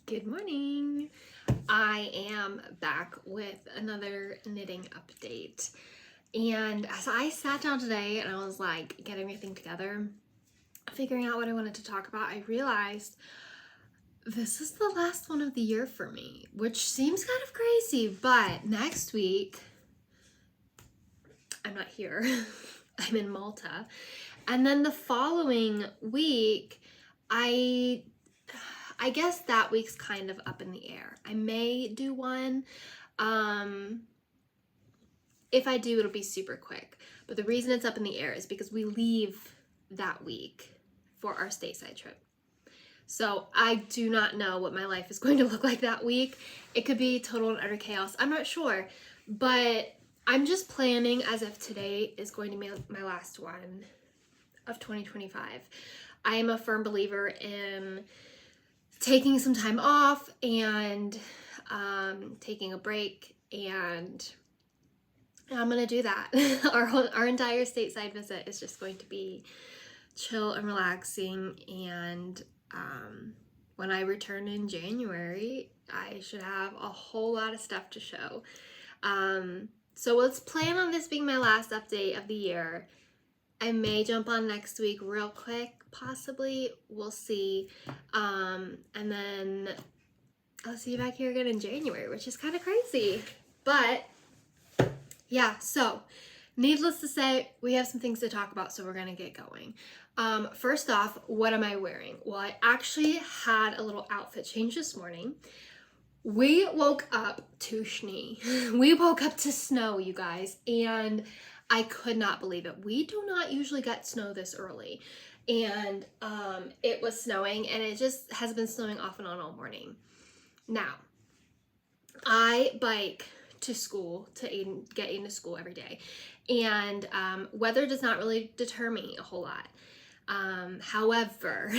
Good morning. I am back with another knitting update. And as I sat down today and I was like getting everything together, figuring out what I wanted to talk about, I realized this is the last one of the year for me, which seems kind of crazy, but next week I'm not here. I'm in Malta. And then the following week, I guess that week's kind of up in the air. I may do one. If I do, it'll be super quick. But the reason it's up in the air is because we leave that week for our stateside trip. So I do not know what my life is going to look like that week. It could be total and utter chaos. I'm not sure. But I'm just planning as if today is going to be my last one of 2025. I am a firm believer in taking some time off and taking a break, and I'm gonna do that. Our entire stateside visit is just going to be chill and relaxing, and when I return in January, I should have a whole lot of stuff to show. So let's plan on this being my last update of the year. I may jump on next week real quick, possibly. We'll see. And then I'll see you back here again in January, which is kind of crazy. But yeah, so needless to say, we have some things to talk about, so we're going to get going. First off, what am I wearing? Well, I actually had a little outfit change this morning. We woke up to schnee. We woke up to snow, you guys, and I could not believe it. We do not usually get snow this early, and it was snowing, and it just has been snowing off and on all morning. Now, I bike to school to get Aiden to school every day, and weather does not really deter me a whole lot. However,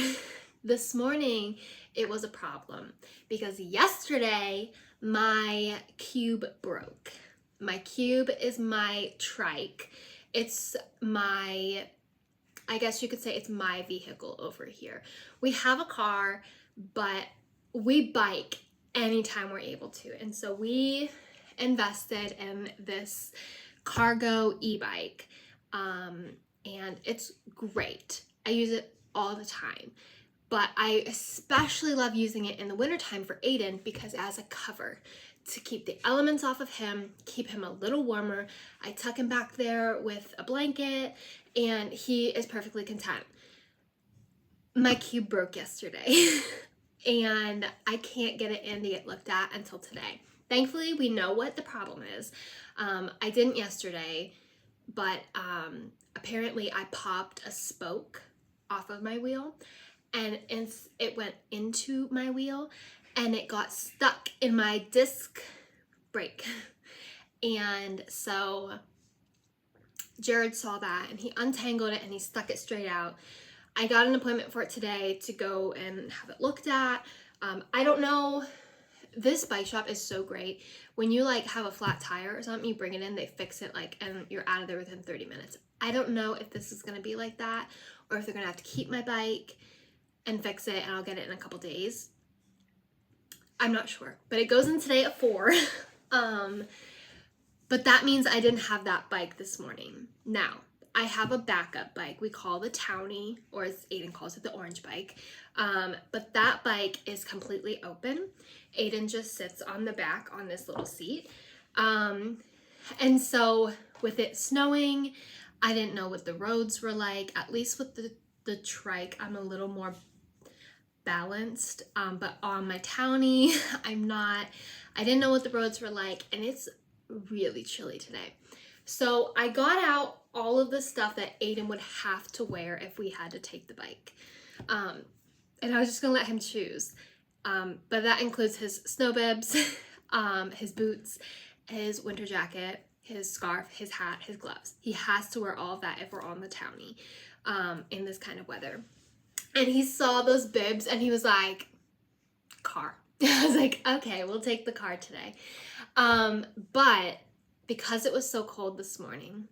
this morning it was a problem because yesterday my cube broke. My cube is my trike. It's my, I guess you could say it's my vehicle over here. We have a car, but we bike anytime we're able to. And so we invested in this cargo e-bike, and it's great. I use it all the time. But I especially love using it in the wintertime for Aiden because as a cover to keep the elements off of him, keep him a little warmer. I tuck him back there with a blanket and he is perfectly content. My cube broke yesterday and I can't get it in to get looked at until today. Thankfully, we know what the problem is. I didn't yesterday, but apparently I popped a spoke off of my wheel, and it went into my wheel and it got stuck in my disc brake. And so Jared saw that and he untangled it and he stuck it straight out. I got an appointment for it today to go and have it looked at. I don't know. This bike shop is so great. When you like have a flat tire or something, you bring it in, they fix it and you're out of there within 30 minutes. I don't know if this is gonna be like that or if they're gonna have to keep my bike and fix it and I'll get it in a couple days. I'm not sure, but it goes in today at 4. But that means I didn't have that bike this morning. Now, I have a backup bike. We call the Townie, or as Aiden calls it, the orange bike. But that bike is completely open. Aiden just sits on the back on this little seat. And so with it snowing, I didn't know what the roads were like. At least with the trike, I'm a little more balanced. But on my Townie, I'm not. I didn't know what the roads were like, and it's really chilly today. So I got out all of the stuff that Aiden would have to wear if we had to take the bike. And I was just gonna let him choose. But that includes his snow bibs, his boots, his winter jacket, his scarf, his hat, his gloves. He has to wear all of that if we're on the Townie in this kind of weather. And he saw those bibs and he was like, car. I was like, okay, we'll take the car today. But because it was so cold this morning,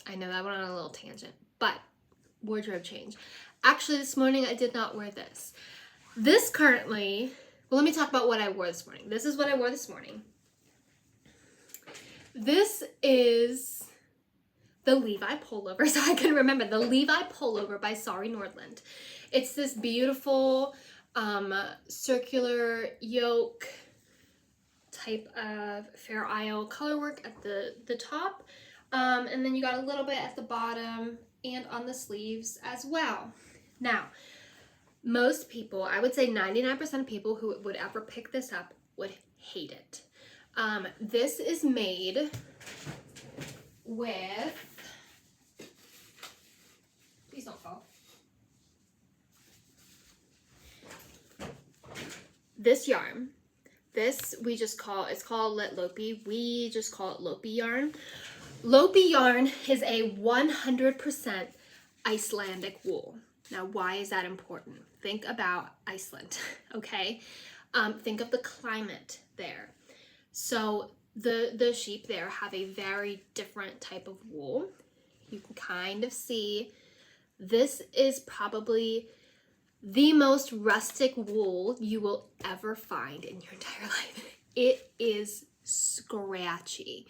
I know that went on a little tangent, but wardrobe change. Actually, this morning I did not wear this. This currently Well, let me talk about what I wore this morning. This is what I wore this morning. This is the Levi pullover, so I can remember. The Levi pullover by Sari Nordland. It's this beautiful circular yoke type of Fair Isle colorwork at the top. And then you got a little bit at the bottom and on the sleeves as well. Now, most people, I would say 99% of people who would ever pick this up would hate it. This is made with, please don't fall. This yarn. This we just call, it's called Let Lopi. We just call it Lopi yarn. Lopi yarn is a 100% Icelandic wool. Now, why is that important? Think about Iceland, okay? Think of the climate there. So the sheep there have a very different type of wool. You can kind of see this is probably the most rustic wool you will ever find in your entire life. It is scratchy,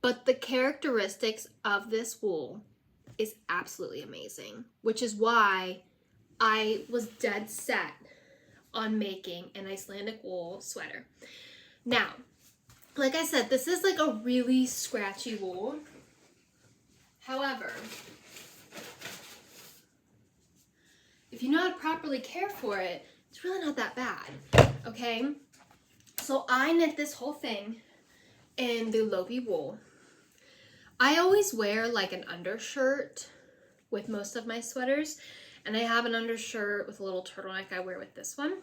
but the characteristics of this wool is absolutely amazing, which is why I was dead set on making an Icelandic wool sweater. Now, like I said, this is like a really scratchy wool. However, if you know how to properly care for it, it's really not that bad, okay? So I knit this whole thing in the Lopi wool. I always wear like an undershirt with most of my sweaters, and I have an undershirt with a little turtleneck I wear with this one.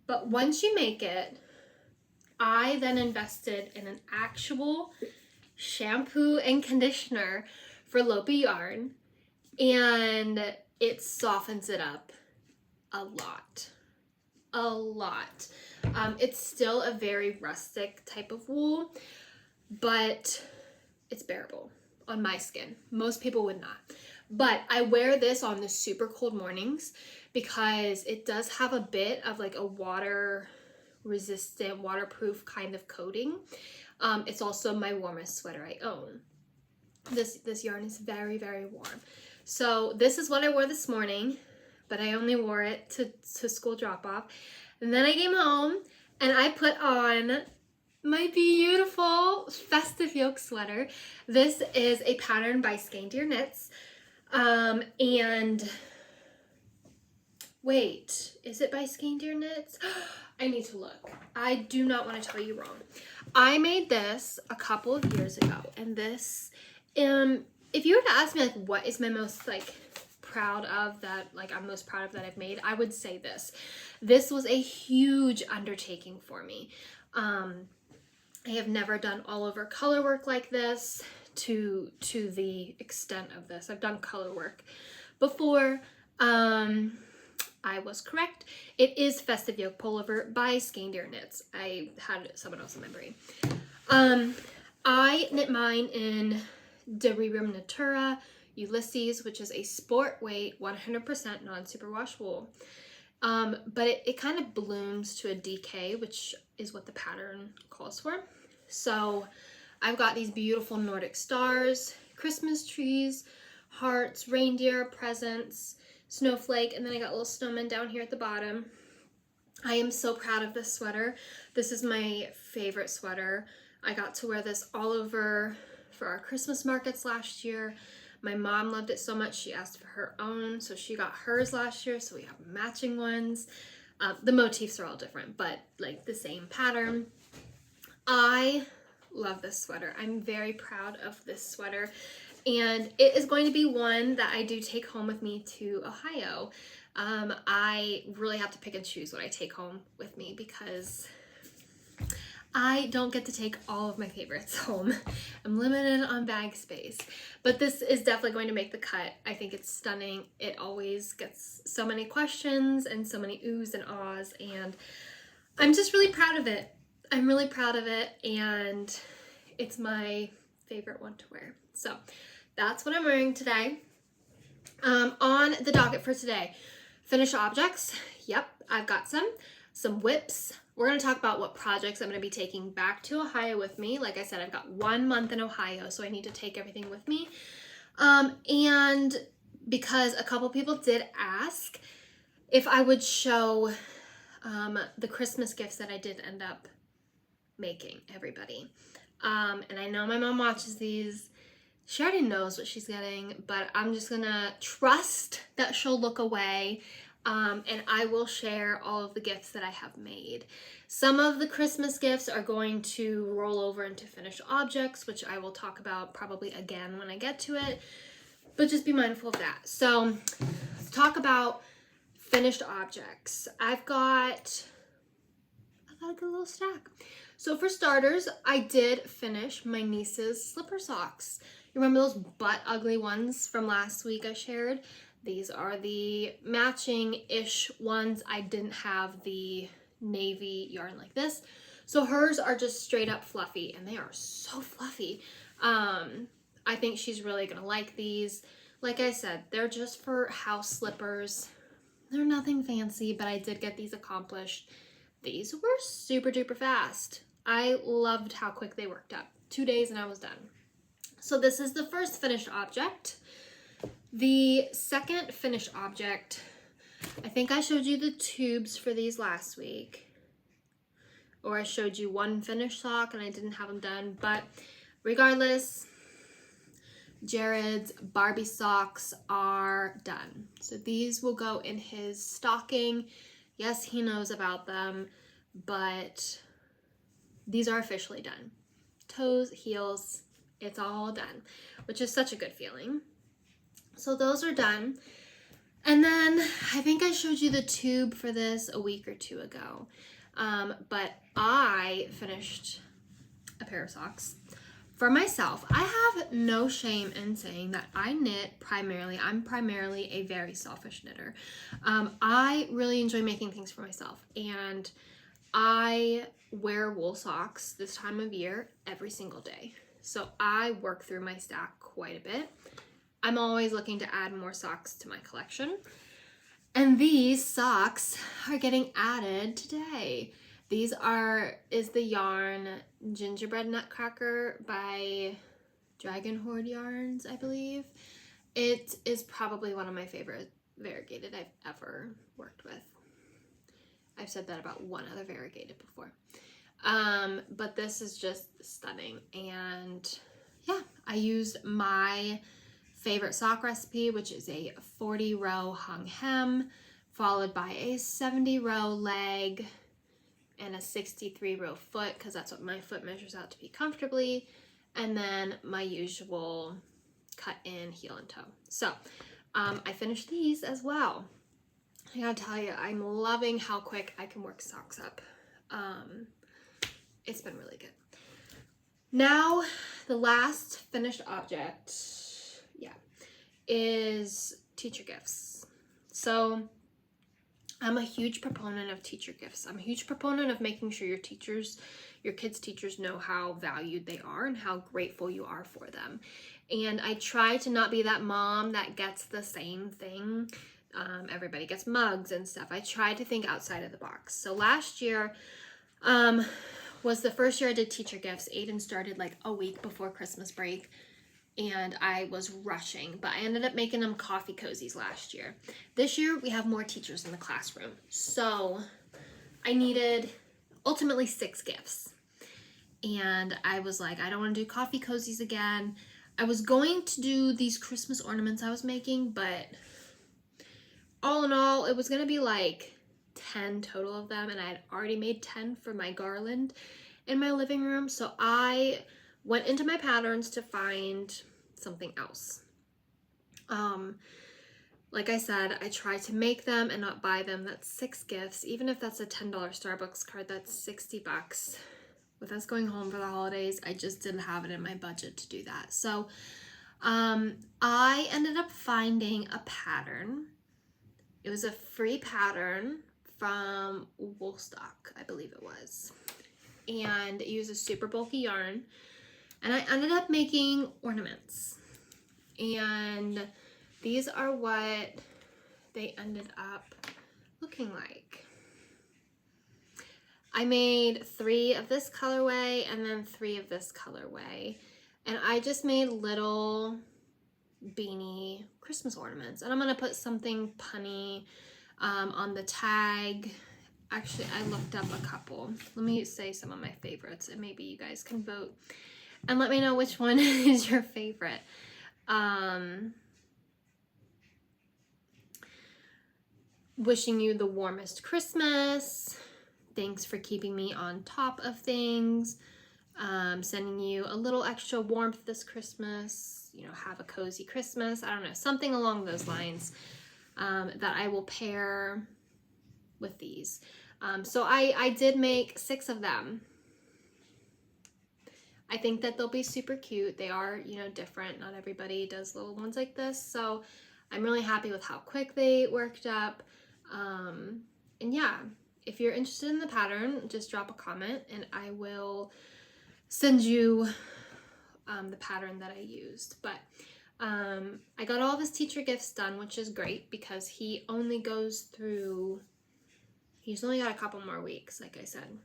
But once you make it, I then invested in an actual shampoo and conditioner for Lopi yarn, and it softens it up a lot. It's still a very rustic type of wool, but it's bearable on my skin. Most people would not. But I wear this on the super cold mornings because it does have a bit of like a water resistant, waterproof kind of coating. It's also my warmest sweater I own. This yarn is very, very warm. So this is what I wore this morning, but I only wore it to school drop off. And then I came home and I put on my beautiful festive yoke sweater. This is a pattern by Skein-Deer Knits. And wait, is it by Skein-Deer Knits? I need to look. I do not want to tell you wrong. I made this a couple of years ago, and this, if you were to ask me like what is my most like proud of that, like I'm most proud of that I've made, I would say this. This was a huge undertaking for me. I have never done all over color work like this to the extent of this. I've done color work before. I was correct. It is Festive Yoke Pullover by Skein-Deer Knits. I had someone else in my brain. I knit mine in Derirum Natura Ulysses, which is a sport weight 100% non-superwash wool. But it kind of blooms to a DK, which is what the pattern calls for. So I've got these beautiful Nordic stars, Christmas trees, hearts, reindeer, presents, snowflake, and then I got little snowmen down here at the bottom. I am so proud of this sweater. This is my favorite sweater. I got to wear this all over for our Christmas markets last year. My mom loved it so much she asked for her own, so she got hers last year, so we have matching ones. The motifs are all different, but like the same pattern. I love this sweater. I'm very proud of this sweater, and it is going to be one that I do take home with me to Ohio. I really have to pick and choose what I take home with me because I don't get to take all of my favorites home. I'm limited on bag space, but this is definitely going to make the cut. I think it's stunning. It always gets so many questions and so many oohs and ahs, and I'm just really proud of it. I'm really proud of it, and it's my favorite one to wear. So that's what I'm wearing today. On the docket for today, finished objects. Yep, I've got some whips. We're going to talk about what projects I'm going to be taking back to Ohio with me. Like I said, I've got 1 month in Ohio, so I need to take everything with me. And because a couple people did ask if I would show the Christmas gifts that I did end up making everybody. And I know my mom watches these. She already knows what she's getting, but I'm just gonna trust that she'll look away, and I will share all of the gifts that I have made. Some of the Christmas gifts are going to roll over into finished objects, which I will talk about probably again when I get to it, but just be mindful of that. So let's talk about finished objects. I've got a good little stack. So for starters, I did finish my niece's slipper socks. You remember those butt ugly ones from last week I shared? These are the matching-ish ones. I didn't have the navy yarn like this. So hers are just straight up fluffy, and they are so fluffy. I think she's really gonna like these. Like I said, they're just for house slippers. They're nothing fancy, but I did get these accomplished. These were super duper fast. I loved how quick they worked up. 2 days and I was done. So this is the first finished object. The second finished object, I think I showed you the tubes for these last week. Or I showed you one finished sock and I didn't have them done. But regardless, Jared's Barbie socks are done. So these will go in his stocking. Yes, he knows about them, but these are officially done. Toes, heels, it's all done, which is such a good feeling. So those are done. And then I think I showed you the tube for this a week or two ago. But I finished a pair of socks for myself. I have no shame in saying that I knit primarily. I'm primarily a very selfish knitter. I really enjoy making things for myself, and I wear wool socks this time of year every single day. So I work through my stack quite a bit. I'm always looking to add more socks to my collection. And these socks are getting added today. These is the yarn Gingerbread Nutcracker by Dragon Horde Yarns, I believe. It is probably one of my favorite variegated I've ever worked with. I've said that about one other variegated before. But this is just stunning. And yeah, I used my favorite sock recipe, which is a 40-row hung hem, followed by a 70-row leg and a 63-row foot, because that's what my foot measures out to be comfortably, and then my usual cut in heel and toe. So I finished these as well. I gotta tell you, I'm loving how quick I can work socks up. It's been really good. Now, the last finished object, is teacher gifts. So I'm a huge proponent of teacher gifts. I'm a huge proponent of making sure your kids' teachers know how valued they are and how grateful you are for them. And I try to not be that mom that gets the same thing. Everybody gets mugs and stuff. I try to think outside of the box. So last year was the first year I did teacher gifts. Aiden started like a week before Christmas break, and I was rushing, but I ended up making them coffee cozies last year. This year we have more teachers in the classroom, so I needed ultimately 6 gifts. And I was like, I don't want to do coffee cozies again. I was going to do these Christmas ornaments I was making, but all in all, it was going to be like 10 total of them, and I had already made 10 for my garland in my living room, so I went into my patterns to find something else. Like I said, I try to make them and not buy them. That's 6 gifts. Even if that's a $10 Starbucks card, that's $60. With us going home for the holidays, I just didn't have it in my budget to do that. So I ended up finding a pattern. It was a free pattern from Woolstock, I believe it was. And it uses super bulky yarn. And I ended up making ornaments. And these are what they ended up looking looking like. I made 3 of this colorway and then 3 of this colorway. And I just made little beanie Christmas ornaments. And I'm going to put something punny on the tag. Actually, I looked up a couple. Let me say some of my favorites and maybe you guys can vote. And let me know which one is your favorite. Wishing you the warmest Christmas. Thanks for keeping me on top of things. Sending you a little extra warmth this Christmas. You know, have a cozy Christmas. I don't know, something along those lines that I will pair with these. So I did make 6 of them. I think that they'll be super cute. They are, you know, different. Not everybody does little ones like this. So I'm really happy with how quick they worked up. And yeah, if you're interested in the pattern, just drop a comment and I will send you the pattern that I used. But I got all of his teacher gifts done, which is great because he only goes through, he's only got a couple more weeks, like I said.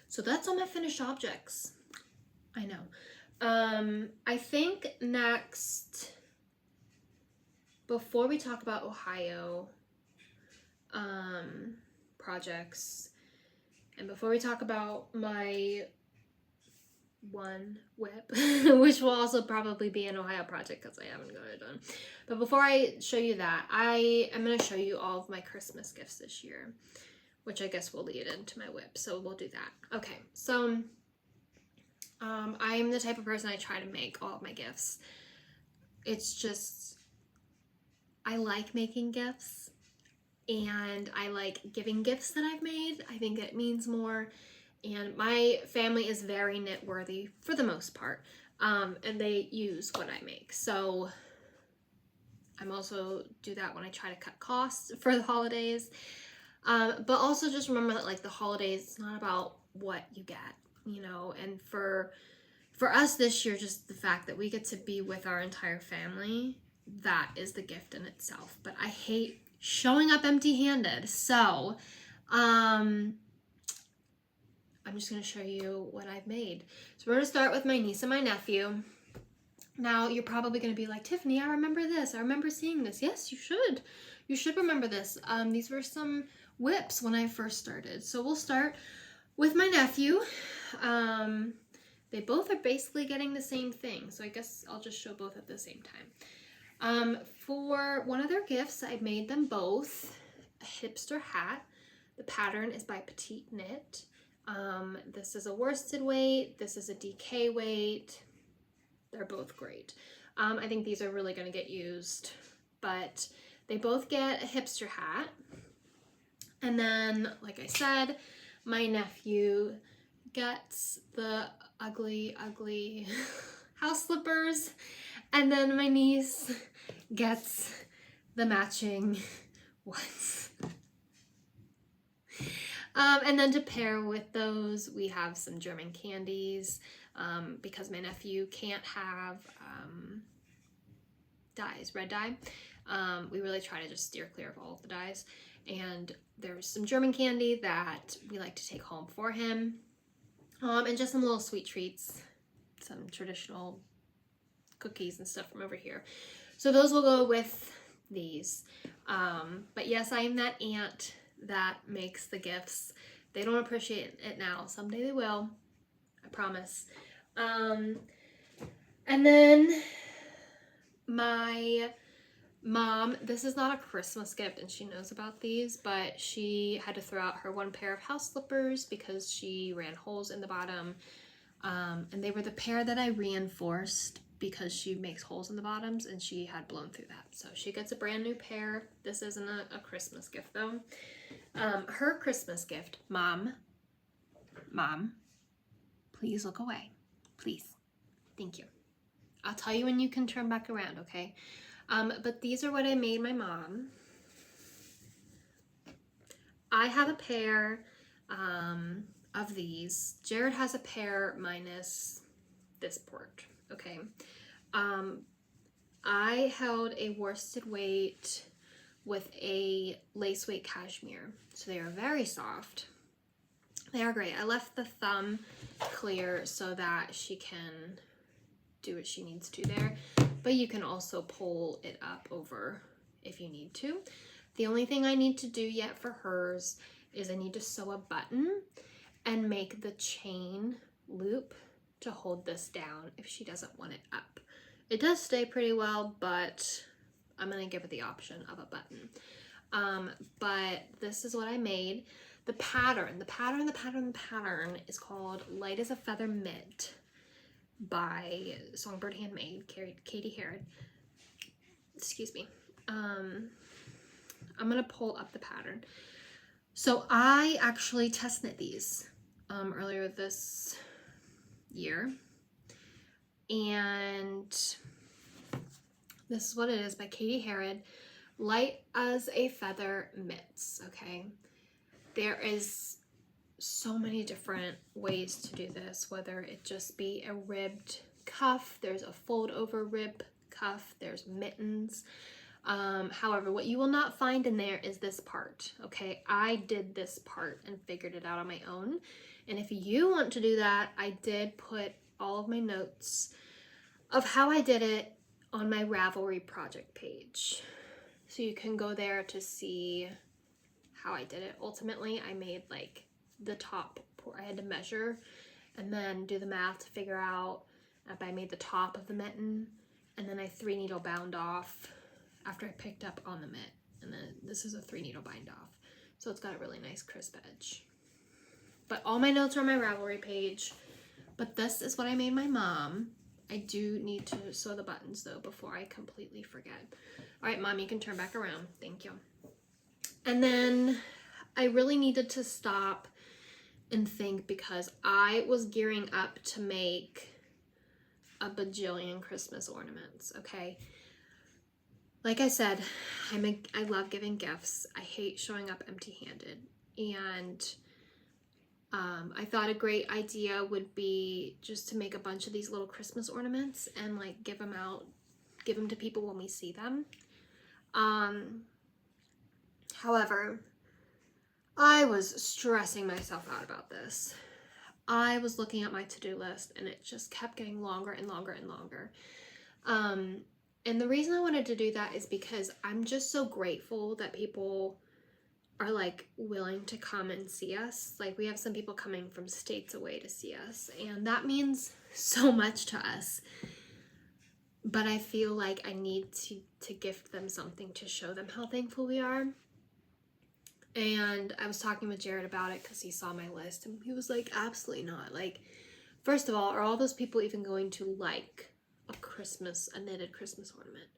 So that's all my finished objects. I know. I think next, before we talk about Ohio projects, and before we talk about my one whip, which will also probably be an Ohio project because I haven't got it done. But before I show you that, I am going to show you all of my Christmas gifts this year, which I guess will lead into my whip. So we'll do that. Okay, so I'm the type of person I try to make all of my gifts. It's just, I like making gifts and I like giving gifts that I've made. I think it means more. And my family is very knit worthy for the most part. And they use what I make. So I'm also do that when I try to cut costs for the holidays. But also just remember that like the holidays, it's not about what you get, you know, and for us this year, just the fact that we get to be with our entire family, that is the gift in itself. But I hate showing up empty-handed. So, I'm just going to show you what I've made. So we're going to start with my niece and my nephew. Now, you're probably going to be like, Tiffany, I remember this. I remember seeing this. Yes, you should. You should remember this. These were some whips when I first started. So we'll start with my nephew. They both are basically getting the same thing. So I guess I'll just show both at the same time. For one of their gifts, I made them both a hipster hat. The pattern is by Petite Knit. This is a worsted weight. This is a DK weight. They're both great. I think these are really going to get used, but they both get a hipster hat. And then, like I said, my nephew gets the ugly house slippers. And then my niece gets the matching ones. And then to pair with those, we have some German candies, because my nephew can't have dyes, red dye. We really try to just steer clear of all of the dyes. And there's some German candy that we like to take home for him. And just some little sweet treats, some traditional cookies and stuff from over here. So those will go with these. But yes, I am that aunt that makes the gifts. They don't appreciate it now. Someday they will. I promise. And then my mom, this is not a Christmas gift and she knows about these, but she had to throw out her one pair of house slippers because she ran holes in the bottom. And they were the pair that I reinforced because she makes holes in the bottoms and she had blown through that. So she gets a brand new pair. This isn't a Christmas gift though. Her Christmas gift, Mom, please look away. Please. Thank you. I'll tell you when you can turn back around, okay? But these are what I made my mom. I have a pair of these. Jared has a pair minus this port, okay? I held a worsted weight with a lace weight cashmere. So they are very soft. They are great. I left the thumb clear so that she can do what she needs to there, but you can also pull it up over if you need to. The only thing I need to do yet for hers is I need to sew a button and make the chain loop to hold this down if she doesn't want it up. It does stay pretty well, but I'm gonna give it the option of a button. But this is what I made. The pattern is called Light as a Feather Mint by Songbird Handmade, Katie Harrod. Excuse me. I'm gonna pull up the pattern. So I actually test knit these earlier this year, and this is what it is by Katie Harrod, Light as a Feather Mitts. Okay, there is so many different ways to do this, whether it just be a ribbed cuff, there's a fold over rib cuff, there's mittens. However, what you will not find in there is this part. Okay, I did this part and figured it out on my own, and if you want to do that, I did put all of my notes of how I did it on my Ravelry project page, so you can go there to see how I did it. Ultimately, I made like the top, I had to measure and then do the math to figure out if I made the top of the mitten, and then I 3 needle bound off after I picked up on the mitt, and then this is a 3 needle bind off, so it's got a really nice crisp edge. But all my notes are on my Ravelry page, but this is what I made my mom. I do need to sew the buttons though before I completely forget. All right, Mom, you can turn back around. Thank you. And then I really needed to stop and think, because I was gearing up to make a bajillion Christmas ornaments. Okay, like I said, I love giving gifts. I hate showing up empty-handed, and I thought a great idea would be just to make a bunch of these little Christmas ornaments and like give them to people when we see them. However, I was stressing myself out about this. I was looking at my to-do list and it just kept getting longer and longer and longer. And the reason I wanted to do that is because I'm just so grateful that people are like willing to come and see us. Like, we have some people coming from states away to see us, and that means so much to us. But I feel like I need to gift them something to show them how thankful we are. And I was talking with Jared about it because he saw my list, and he was like, absolutely not. Like, first of all, are all those people even going to like a knitted Christmas ornament?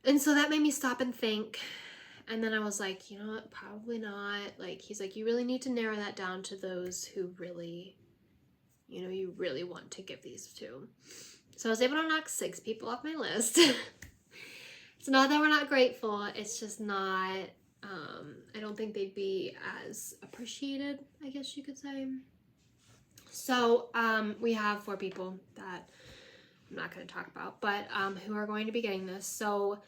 And so that made me stop and think. And then I was like, you know what, probably not. Like, he's like, you really need to narrow that down to those who really, you know, you really want to give these to. So I was able to knock 6 people off my list. It's not that we're not grateful, it's just not, I don't think they'd be as appreciated, I guess you could say. So we have 4 people that I'm not going to talk about, but who are going to be getting this. So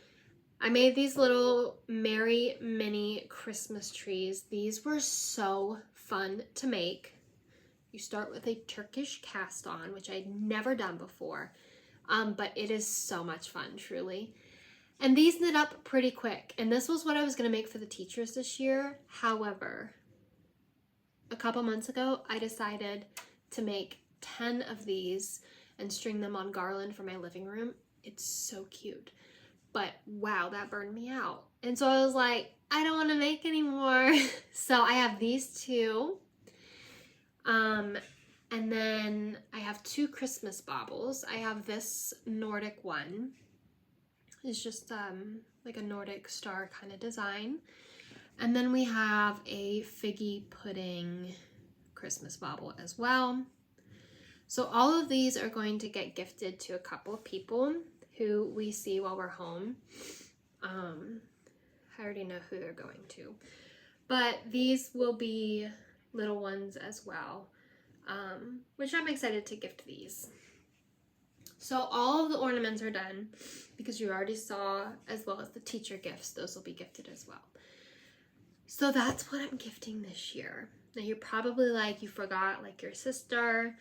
I made these little Merry Mini Christmas trees. These were so fun to make. You start with a Turkish cast on, which I'd never done before, but it is so much fun, truly. And these knit up pretty quick, and this was what I was going to make for the teachers this year. However, a couple months ago, I decided to make 10 of these and string them on garland for my living room. It's so cute. But wow, that burned me out. And so I was like, I don't want to make anymore. So I have these 2. And then I have 2 Christmas baubles. I have this Nordic one. It's just like a Nordic star kind of design. And then we have a figgy pudding Christmas bauble as well. So all of these are going to get gifted to a couple of people who we see while we're home. I already know who they're going to. But these will be little ones as well, which I'm excited to gift these. So all of the ornaments are done because you already saw, as well as the teacher gifts. Those will be gifted as well. So that's what I'm gifting this year. Now you're probably like, you forgot like your sister.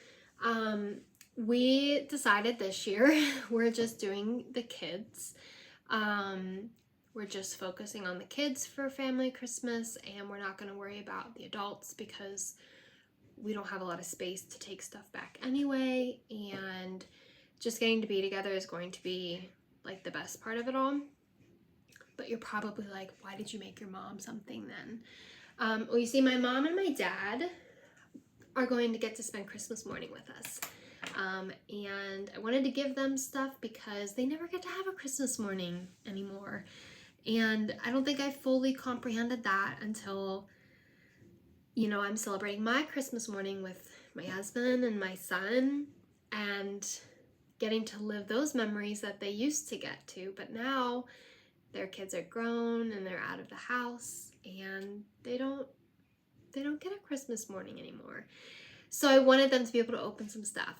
We decided this year we're just doing the kids. We're just focusing on the kids for family Christmas, and we're not going to worry about the adults because we don't have a lot of space to take stuff back anyway, and just getting to be together is going to be like the best part of it all. But you're probably like, why did you make your mom something then? Well, you see, my mom and my dad are going to get to spend Christmas morning with us. And I wanted to give them stuff because they never get to have a Christmas morning anymore. And I don't think I fully comprehended that until, you know, I'm celebrating my Christmas morning with my husband and my son and getting to live those memories that they used to get to. But now their kids are grown and they're out of the house and they don't get a Christmas morning anymore. So I wanted them to be able to open some stuff.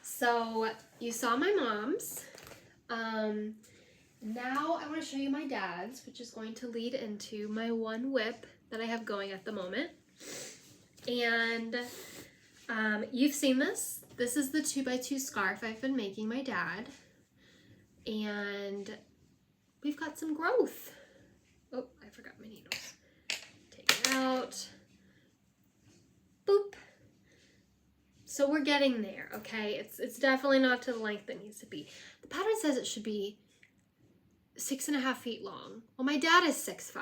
So you saw my mom's. Now I want to show you my dad's, which is going to lead into my one whip that I have going at the moment. And you've seen this. This is the 2x2 scarf I've been making my dad. And we've got some growth. Oh, I forgot my needles. Take it out. Boop. So we're getting there, okay? It's definitely not to the length it needs to be. The pattern says it should be 6.5 feet long. Well, my dad is 6'5".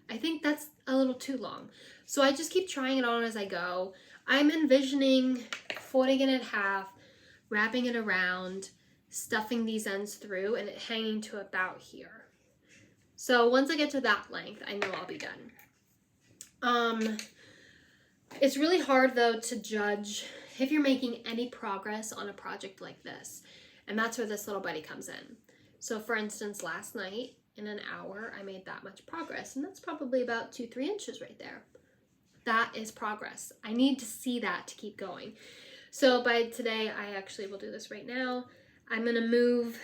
I think that's a little too long. So I just keep trying it on as I go. I'm envisioning folding it in half, wrapping it around, stuffing these ends through, and it hanging to about here. So once I get to that length, I know I'll be done. It's really hard though to judge if you're making any progress on a project like this. And that's where this little buddy comes in. So for instance, last night in an hour, I made that much progress, and that's probably about 2-3 inches right there. That is progress. I need to see that to keep going. So by today, I actually will do this right now. I'm gonna move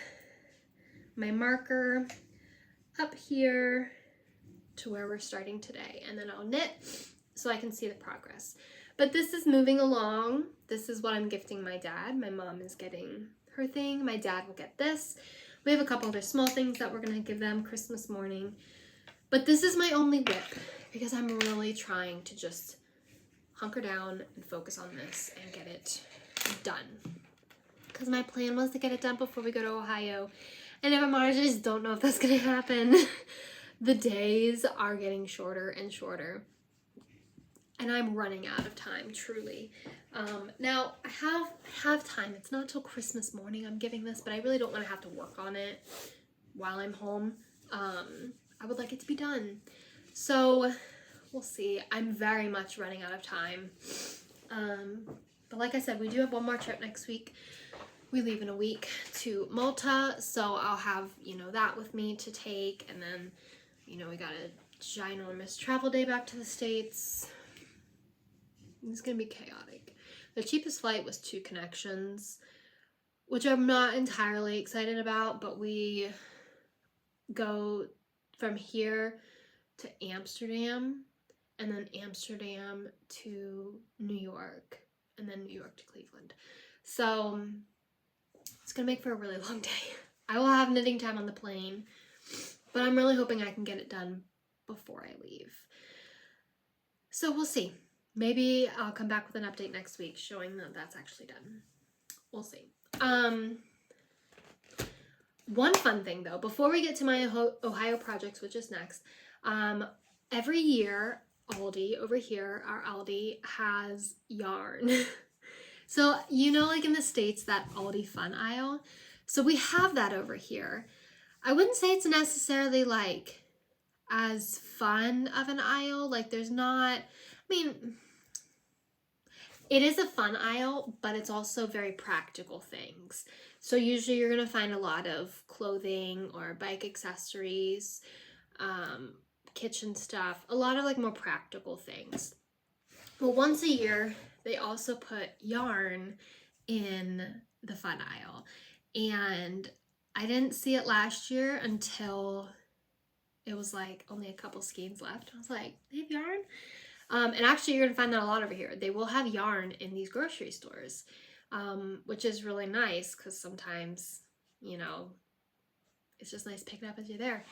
my marker up here to where we're starting today, and then I'll knit so I can see the progress. But this is moving along. This is what I'm gifting my dad. My mom is getting her thing. My dad will get this. We have a couple other small things that we're gonna give them Christmas morning. But this is my only whip because I'm really trying to just hunker down and focus on this and get it done. Because my plan was to get it done before we go to Ohio. And if I'm honest, I just don't know if that's gonna happen. The days are getting shorter and shorter. And I'm running out of time, truly. Now, I have time. It's not till Christmas morning I'm giving this, but I really don't want to have to work on it while I'm home. I would like it to be done. So, we'll see. I'm very much running out of time. But like I said, we do have one more trip next week. We leave in a week to Malta, so I'll have, you know, that with me to take. And then, you know, we got a ginormous travel day back to the States. It's gonna be chaotic. The cheapest flight was 2 connections, which I'm not entirely excited about, but we go from here to Amsterdam, and then Amsterdam to New York, and then New York to Cleveland. So it's gonna make for a really long day. I will have knitting time on the plane, but I'm really hoping I can get it done before I leave. So we'll see. Maybe I'll come back with an update next week showing that that's actually done. We'll see. One fun thing though, before we get to my Ohio projects, which is next, every year Aldi over here, our Aldi has yarn. So you know, like in the States, that Aldi fun aisle. So we have that over here. I wouldn't say it's necessarily like as fun of an aisle. Like there's not, I mean, it is a fun aisle, but it's also very practical things. So usually you're gonna find a lot of clothing or bike accessories, kitchen stuff, a lot of like more practical things. Well, once a year, they also put yarn in the fun aisle. And I didn't see it last year until it was like only a couple skeins left. I was like, they have yarn? And actually, you're gonna find that a lot over here. They will have yarn in these grocery stores, which is really nice because sometimes, you know, it's just nice picking up as you're there.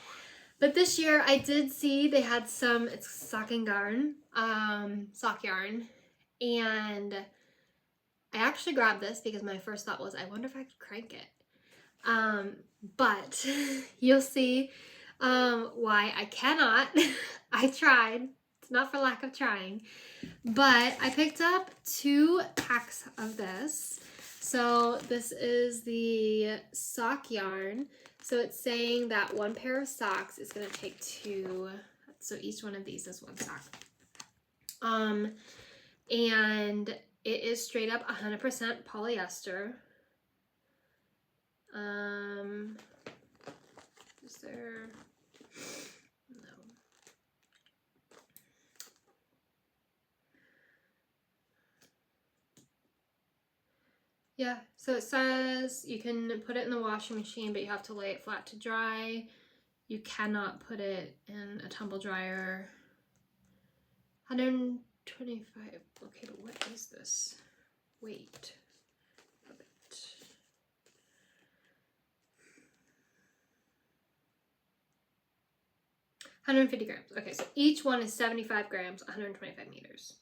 But this year I did see they had some, it's sock and yarn, sock yarn. And I actually grabbed this because my first thought was, I wonder if I could crank it. But you'll see why I cannot. I tried. It's not for lack of trying. But I picked up 2 packs of this. So this is the sock yarn. So it's saying that 1 pair of socks is going to take 2. So each one of these is 1 sock. And it is straight up 100% polyester. Is there... No. Yeah, so it says you can put it in the washing machine, but you have to lay it flat to dry. You cannot put it in a tumble dryer. 125. Okay, but what is this weight of it? $150 grams. Okay, so each one is 75 grams, 125 meters.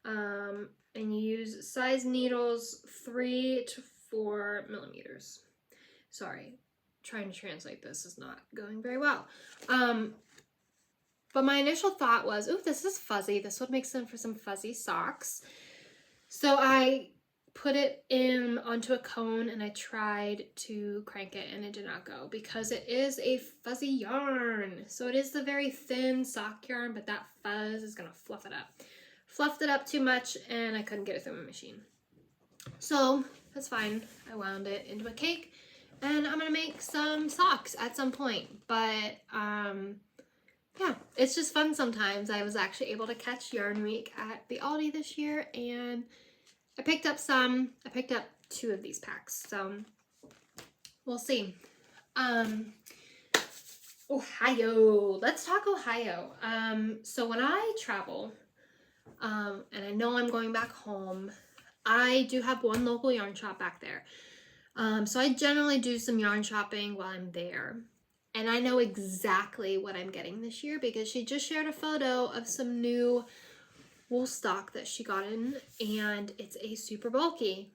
And you use size needles 3 to 4 millimeters. Sorry, trying to translate this is not going very well. But my initial thought was, ooh, this is fuzzy. This would make sense for some fuzzy socks. So I put it in onto a cone and I tried to crank it and it did not go because it is a fuzzy yarn. So it is the very thin sock yarn, but that fuzz is gonna fluff it up. Fluffed it up too much and I couldn't get it through my machine. So that's fine. I wound it into a cake and I'm gonna make some socks at some point. But yeah, it's just fun sometimes. I was actually able to catch Yarn Week at the Aldi this year and I picked up some. I picked up 2 of these packs, so we'll see. Ohio. Let's talk Ohio. So when I travel, and I know I'm going back home, I do have 1 local yarn shop back there. So I generally do some yarn shopping while I'm there. And I know exactly what I'm getting this year because she just shared a photo of some new wool stock that she got in, and it's a super bulky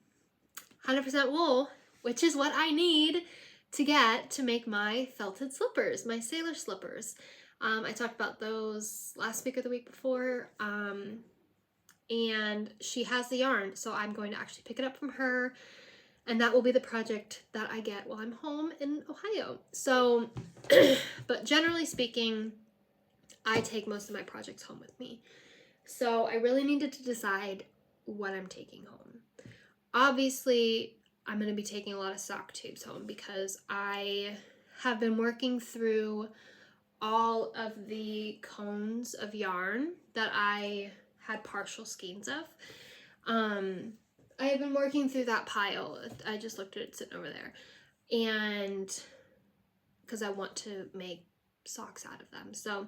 100% wool, which is what I need to get to make my felted slippers, my sailor slippers. I talked about those last week or the week before, and she has the yarn, so I'm going to actually pick it up from her, and that will be the project that I get while I'm home in Ohio. So, but generally speaking, I take most of my projects home with me. So I really needed to decide what I'm taking home. Obviously, I'm going to be taking a lot of sock tubes home because I have been working through all of the cones of yarn that I had partial skeins of. I have been working through that pile. I just looked at it sitting over there. And because I want to make socks out of them. So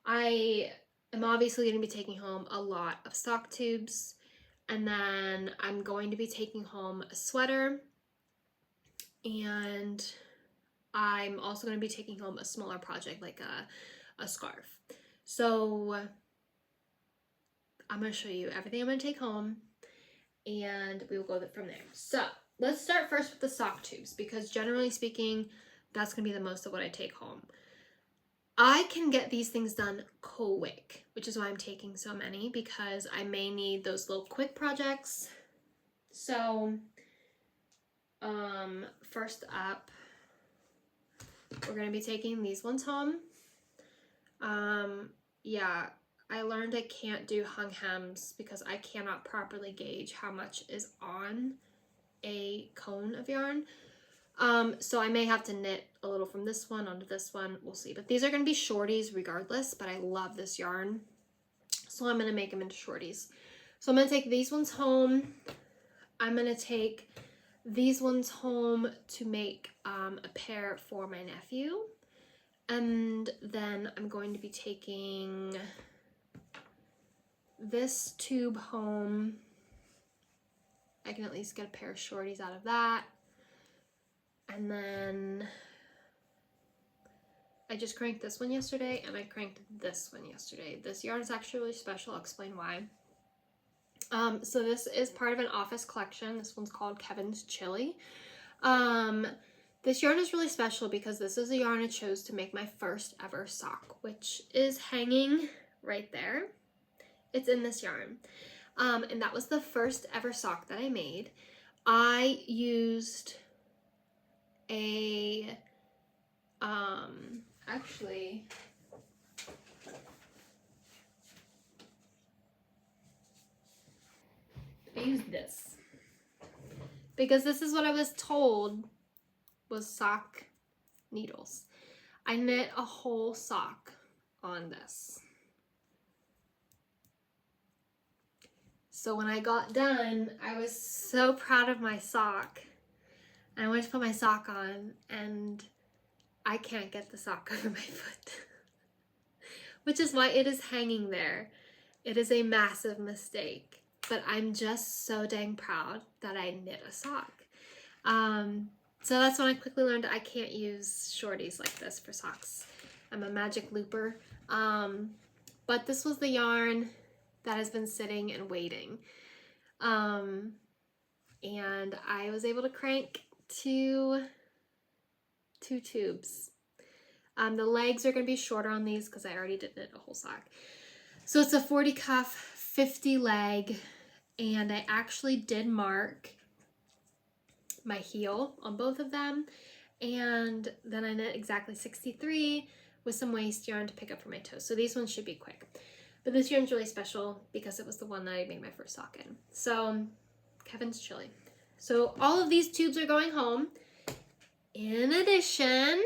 I am obviously going to be taking home a lot of sock tubes. And then I'm going to be taking home a sweater. And I'm also going to be taking home a smaller project like a scarf. So I'm going to show you everything I'm going to take home. And we will go from there. So let's start first with the sock tubes because generally speaking, that's going to be the most of what I take home. I can get these things done quick, which is why I'm taking so many because I may need those little quick projects. So first up, we're going to be taking these ones home. Yeah. I learned I can't do hung hems because I cannot properly gauge how much is on a cone of yarn. So I may have to knit a little from this one onto this one. We'll see. But these are going to be shorties regardless, but I love this yarn. So I'm going to make them into shorties. So I'm going to take these ones home. I'm gonna take these ones home to make a pair for my nephew. And then I'm going to be taking this tube home. I can at least get a pair of shorties out of that. And then I just cranked this one yesterday and I cranked this one yesterday. This yarn is actually really special. I'll explain why. So this is part of an office collection. This one's called Kevin's Chili. This yarn is really special because this is a yarn I chose to make my first ever sock, which is hanging right there. It's in this yarn. And that was the first ever sock that I made. I used a, actually, I used this because this is what I was told was sock needles. I knit a whole sock on this. So when I got done, I was so proud of my sock. I went to put my sock on and I can't get the sock over my foot, which is why it is hanging there. It is a massive mistake, but I'm just so dang proud that I knit a sock. So that's when I quickly learned I can't use shorties like this for socks. I'm a magic looper. But this was the yarn that has been sitting and waiting. And I was able to crank two tubes. The legs are going to be shorter on these because I already did knit a whole sock. So it's a 40 cuff, 50 leg, and I actually did mark my heel on both of them, and then I knit exactly 63 with some waist yarn to pick up for my toes. So these ones should be quick. But this yarn's really special because it was the one that I made my first sock in. So Kevin's Chili. So all of these tubes are going home. In addition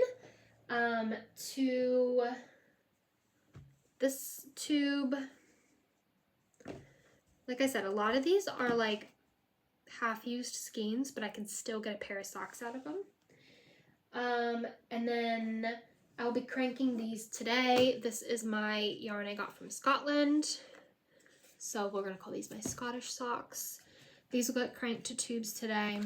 to this tube, like I said, a lot of these are like half-used skeins, but I can still get a pair of socks out of them. And then I'll be cranking these today. This is my yarn I got from Scotland. So we're gonna call these my Scottish socks. These will get cranked to tubes today.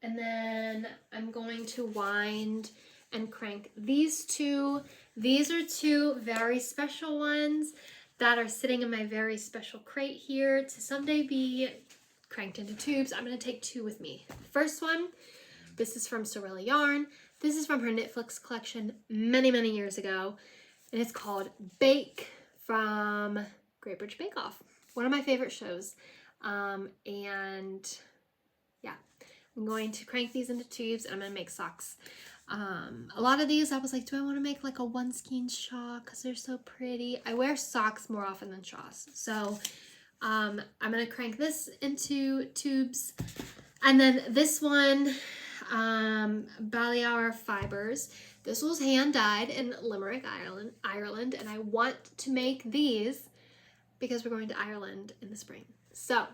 And then I'm going to wind and crank these two. These are two very special ones that are sitting in my very special crate here to someday be cranked into tubes. I'm gonna take two with me. First one, this is from Sorella Yarn. This is from her Knitflix collection many, many years ago. And it's called Bake from Great British Bake Off. One of my favorite shows. And yeah, I'm going to crank these into tubes and I'm gonna make socks. A lot of these I was like, do I want to make like a one skein shawl because they're so pretty? I wear socks more often than shawls. So I'm gonna crank this into tubes. And then this one, Balear Fibers. This was hand dyed in Limerick, Ireland, and I want to make these because we're going to Ireland in the spring. So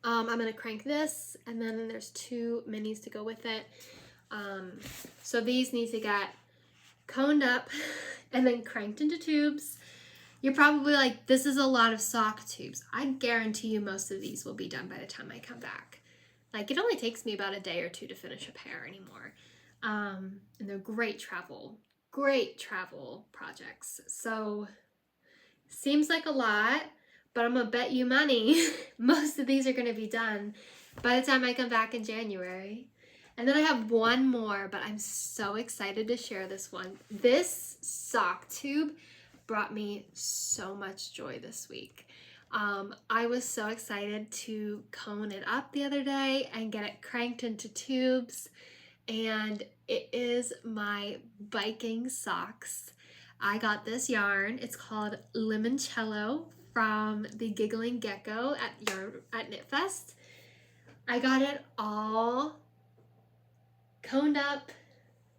I'm gonna crank this, and then there's two minis to go with it. So these need to get coned up and then cranked into tubes. You're probably like, this is a lot of sock tubes. I guarantee you most of these will be done by the time I come back. Like, it only takes me about a day or two to finish a pair anymore. And they're great travel projects. So seems like a lot, but I'm gonna bet you money most of these are gonna be done by the time I come back in January. And then I have one more, but I'm so excited to share this one. This sock tube brought me so much joy this week. I was so excited to cone it up the other day and get it cranked into tubes, and it is my biking socks. I got this yarn. It's called Limoncello from the Giggling Gecko at Knitfest. I got it all coned up.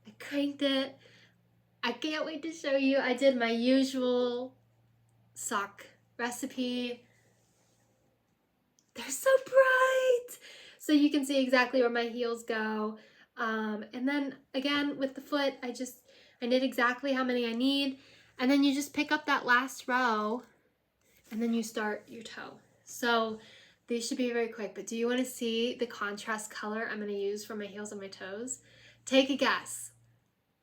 I cranked it. I can't wait to show you. I did my usual sock recipe. They're so bright. So you can see exactly where my heels go. And then again, with the foot, I knit exactly how many I need. And then you just pick up that last row and then you start your toe. So these should be very quick, but do you want to see the contrast color I'm going to use for my heels and my toes? Take a guess.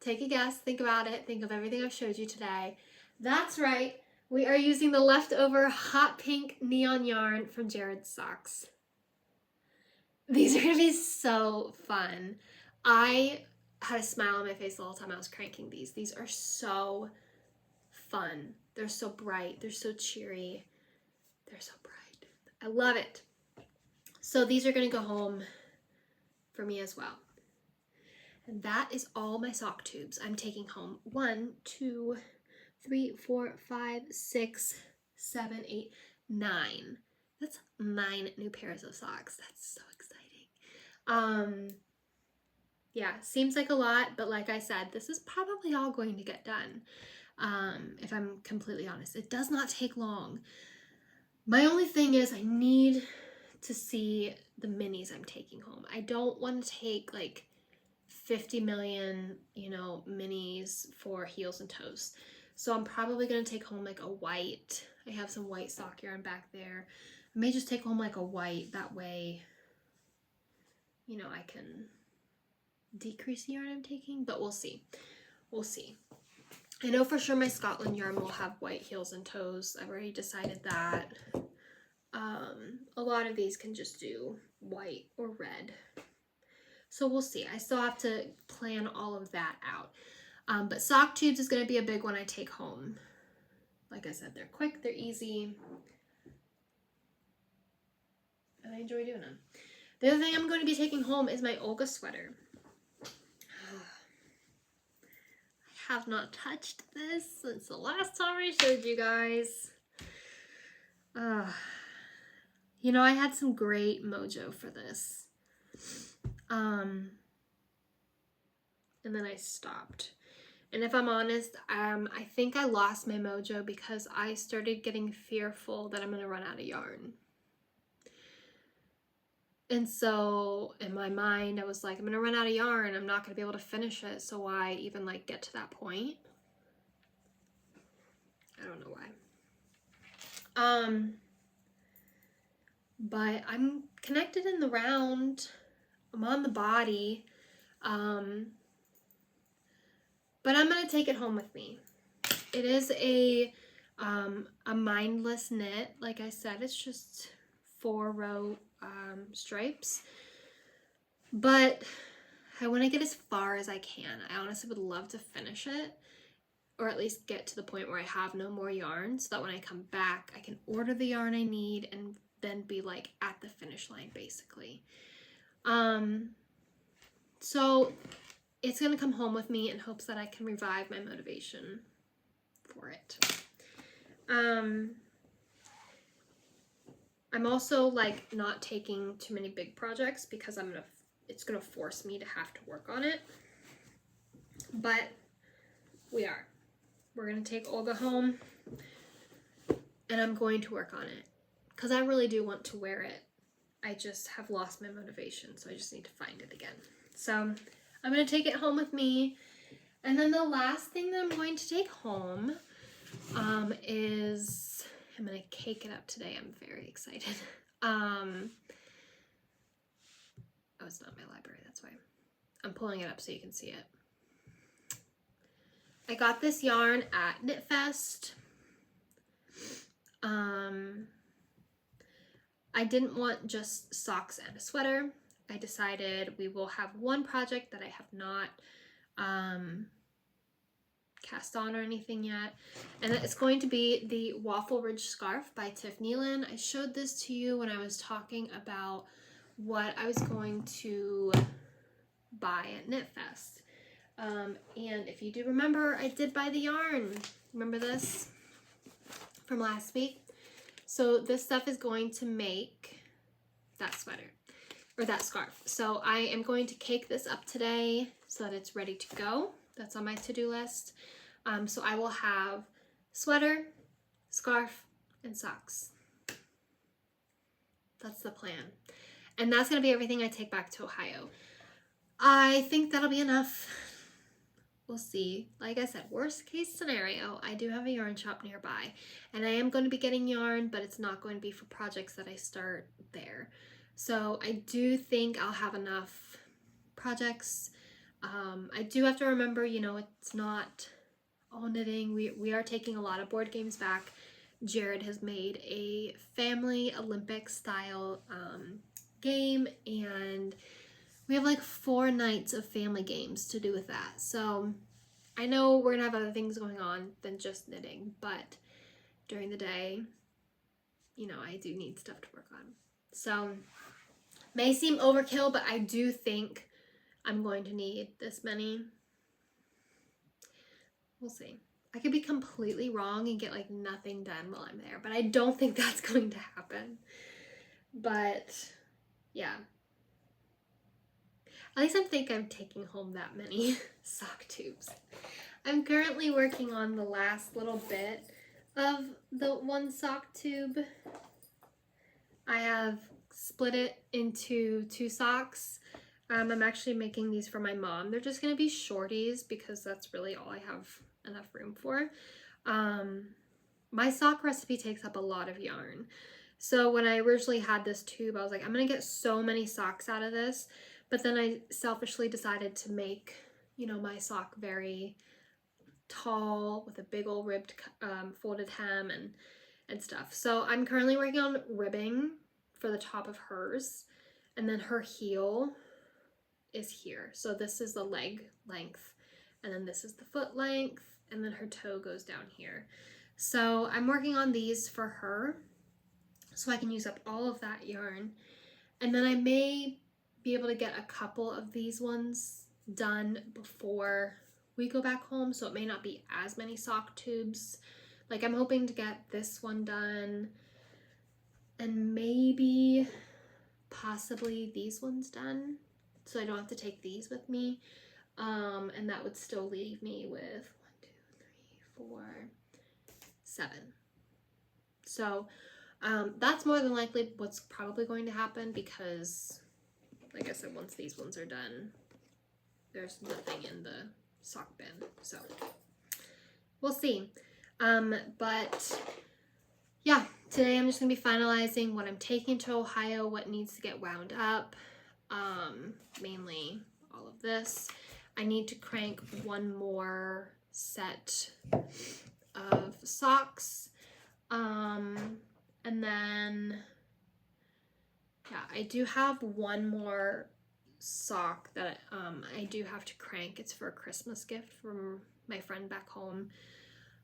Take a guess, think about it, think of everything I've showed you today. That's right, we are using the leftover hot pink neon yarn from Jared's Socks. These are gonna be so fun. I had a smile on my face the whole time I was cranking these. These are so fun. They're so bright, they're so cheery. They're so bright. I love it. So these are gonna go home for me as well. And that is all my sock tubes I'm taking home. 1, 2, 3, 4, 5, 6, 7, 8, 9. That's 9 new pairs of socks. That's so exciting. Yeah, seems like a lot, but like I said, this is probably all going to get done. If I'm completely honest, it does not take long. My only thing is I need to see the minis I'm taking home. I don't want to take like 50 million, minis for heels and toes. So I'm probably going to take home like a white. I have some white sock yarn back there. I may just take home like a white. That way, I can decrease the yarn I'm taking, but we'll see. We'll see. I know for sure my Scotland yarn will have white heels and toes. I've already decided that. A lot of these can just do white or red. So we'll see. I still have to plan all of that out. But sock tubes is going to be a big one I take home. Like I said, they're quick, they're easy, and I enjoy doing them. The other thing I'm going to be taking home is my Olga sweater. I have not touched this since the last time I showed you guys. I had some great mojo for this. And then I stopped. And if I'm honest, I think I lost my mojo because I started getting fearful that I'm going to run out of yarn. And so in my mind, I was like, I'm going to run out of yarn. I'm not going to be able to finish it. So why even get to that point? I don't know why. But I'm connected in the round. I'm on the body. But I'm going to take it home with me. It is a mindless knit. Like I said, it's just 4-row stripes. But I want to get as far as I can. I honestly would love to finish it, or at least get to the point where I have no more yarn, so that when I come back, I can order the yarn I need and then be at the finish line, basically. So it's going to come home with me in hopes that I can revive my motivation for it. I'm also not taking too many big projects because it's going to force me to have to work on it. But we're going to take Olga home and I'm going to work on it because I really do want to wear it. I just have lost my motivation, so I just need to find it again. So I'm going to take it home with me. And then the last thing that I'm going to take home is, I'm going to cake it up today. I'm very excited. Oh, it's not my library, that's why. I'm pulling it up so you can see it. I got this yarn at Knit Fest. I didn't want just socks and a sweater. I decided we will have one project that I have not cast on or anything yet, and it's going to be the Waffle Ridge Scarf by Tiff Nealon. I showed this to you when I was talking about what I was going to buy at Knit Fest. And if you do remember, I did buy the yarn. Remember this from last week? So this stuff is going to make that sweater, or that scarf. So I am going to cake this up today so that it's ready to go. That's on my to-do list. So I will have sweater, scarf, and socks. That's the plan. And that's going to be everything I take back to Ohio. I think that'll be enough. We'll see. Like I said, worst case scenario, I do have a yarn shop nearby. And I am going to be getting yarn, but it's not going to be for projects that I start there. So I do think I'll have enough projects. I do have to remember, you know, it's not all knitting. We are taking a lot of board games back. Jared has made a family Olympic style game, and we have like 4 nights of family games to do with that. So I know we're gonna have other things going on than just knitting, but during the day, you know, I do need stuff to work on. So may seem overkill, but I do think I'm going to need this many. We'll see. I could be completely wrong and get like nothing done while I'm there, but I don't think that's going to happen. But yeah. At least I think I'm taking home that many sock tubes. I'm currently working on the last little bit of the one sock tube. I have split it into 2 socks. I'm actually making these for my mom. They're just gonna be shorties because that's really all I have enough room for. My sock recipe takes up a lot of yarn. So when I originally had this tube, I was like, I'm gonna get so many socks out of this. But then I selfishly decided to make, you know, my sock very tall with a big old ribbed folded hem and stuff. So I'm currently working on ribbing for the top of hers, and then her heel is here. So this is the leg length, and then this is the foot length, and then her toe goes down here. So I'm working on these for her so I can use up all of that yarn, and then I may be able to get a couple of these ones done before we go back home, so it may not be as many sock tubes. Like I'm hoping to get this one done and maybe possibly these ones done, so I don't have to take these with me. And that would still leave me with 1, 2, 3, 4, 7. So that's more than likely what's probably going to happen, because like I said, once these ones are done, there's nothing in the sock bin. So we'll see. But yeah, today I'm just gonna be finalizing what I'm taking to Ohio, what needs to get wound up. Mainly all of this. I need to crank one more set of socks. And then yeah, I do have one more sock that I do have to crank. It's for a Christmas gift from my friend back home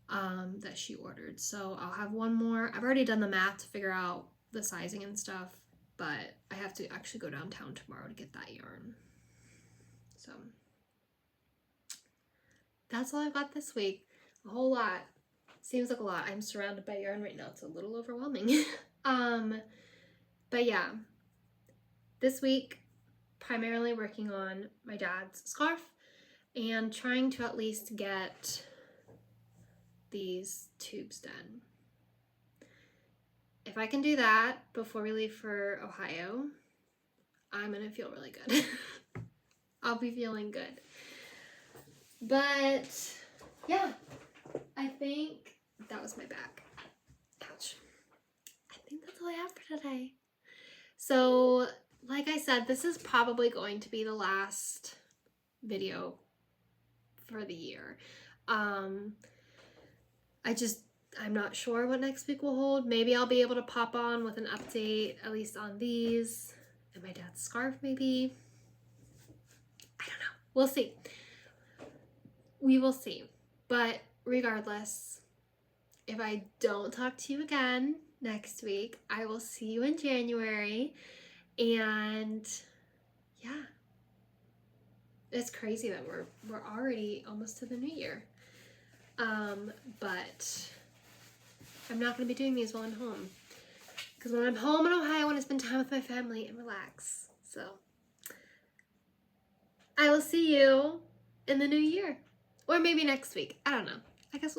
that she ordered. So I'll have one more. I've already done the math to figure out the sizing and stuff, but I have to actually go downtown tomorrow to get that yarn. So that's all I've got this week. A whole lot. Seems like a lot. I'm surrounded by yarn right now. It's a little overwhelming. But yeah, this week, primarily working on my dad's scarf and trying to at least get these tubes done. If I can do that before we leave for Ohio, I'm gonna feel really good. I'll be feeling good. But yeah, I think that was my back. Ouch. I think that's all I have for today. So like I said, this is probably going to be the last video for the year. I'm not sure what next week will hold. Maybe I'll be able to pop on with an update, at least on these, and my dad's scarf maybe. I don't know. We'll see. We will see. But regardless, if I don't talk to you again next week, I will see you in January. And yeah, it's crazy that we're already almost to the new year. But I'm not going to be doing these while I'm home, because when I'm home in Ohio, I want to spend time with my family and relax. So I will see you in the new year, or maybe next week. I don't know. I guess we'll see.